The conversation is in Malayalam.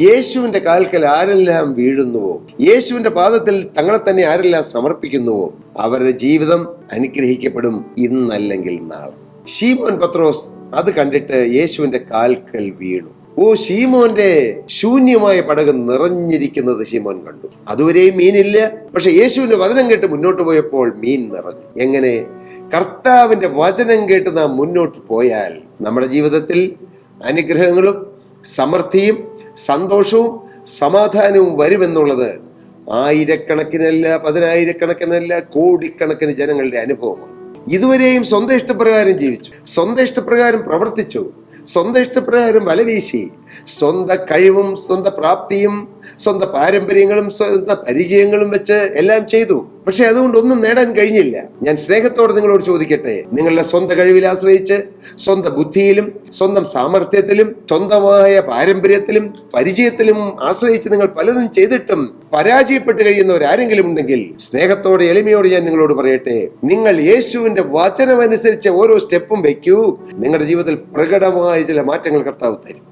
യേശുവിന്റെ കാൽക്കൽ ആരെല്ലാം വീഴുന്നുവോ, യേശുവിന്റെ പാദത്തിൽ തങ്ങളെ തന്നെ ആരെല്ലാം സമർപ്പിക്കുന്നുവോ, അവരുടെ ജീവിതം അനുഗ്രഹിക്കപ്പെടും ഇന്നല്ലെങ്കിൽ നാളെ. ശീമോൻ പത്രോസ് അത് കണ്ടിട്ട് യേശുവിന്റെ കാൽക്കൽ വീണു. ശീമോന്റെ ശൂന്യമായ പടക് നിറഞ്ഞിരിക്കുന്നത് ശീമോൻ കണ്ടു. അതുവരെയും മീനില്ല. പക്ഷെ യേശുവിന്റെ വചനം കേട്ട് മുന്നോട്ട് പോയപ്പോൾ മീൻ നിറഞ്ഞു. എങ്ങനെ? കർത്താവിന്റെ വചനം കേട്ട് നാം മുന്നോട്ട് പോയാൽ നമ്മുടെ ജീവിതത്തിൽ അനുഗ്രഹങ്ങളും സമൃദ്ധിയും സന്തോഷവും സമാധാനവും വരുമെന്നുള്ളത് ആയിരക്കണക്കിനല്ല, പതിനായിരക്കണക്കിനല്ല, കോടിക്കണക്കിന് ജനങ്ങളുടെ അനുഭവമാണ്. ഇതുവരെയും സ്വന്തം ഇഷ്ടപ്രകാരം ജീവിച്ചു, സ്വന്തം ഇഷ്ടപ്രകാരം പ്രവർത്തിച്ചു, സ്വന്തം ഇഷ്ടപ്രകാരം വലവീശി, സ്വന്തം കഴിവും സ്വന്തം പ്രാപ്തിയും സ്വന്തം പാരമ്പര്യങ്ങളും സ്വന്തം പരിചയങ്ങളും വെച്ച് എല്ലാം ചെയ്തു. പക്ഷെ അതുകൊണ്ട് ഒന്നും നേടാൻ കഴിഞ്ഞില്ല. ഞാൻ സ്നേഹത്തോടെ നിങ്ങളോട് ചോദിക്കട്ടെ, നിങ്ങളുടെ സ്വന്തം കഴിവിൽ ആശ്രയിച്ച്, സ്വന്തം ബുദ്ധിയിലും സ്വന്തം സാമർഥ്യത്തിലും സ്വന്തമായ പാരമ്പര്യത്തിലും പരിചയത്തിലും ആശ്രയിച്ച് നിങ്ങൾ പലതും ചെയ്തിട്ടും പരാജയപ്പെട്ട് കഴിയുന്നവരാരെങ്കിലും ഉണ്ടെങ്കിൽ സ്നേഹത്തോടെ എളിമയോടെ ഞാൻ നിങ്ങളോട് പറയട്ടെ, നിങ്ങൾ യേശുവിന്റെ വചനമനുസരിച്ച് ഓരോ സ്റ്റെപ്പും വെക്കൂ. നിങ്ങളുടെ ജീവിതത്തിൽ പ്രകടമായ ചില മാറ്റങ്ങൾ കർത്താവ് തരും.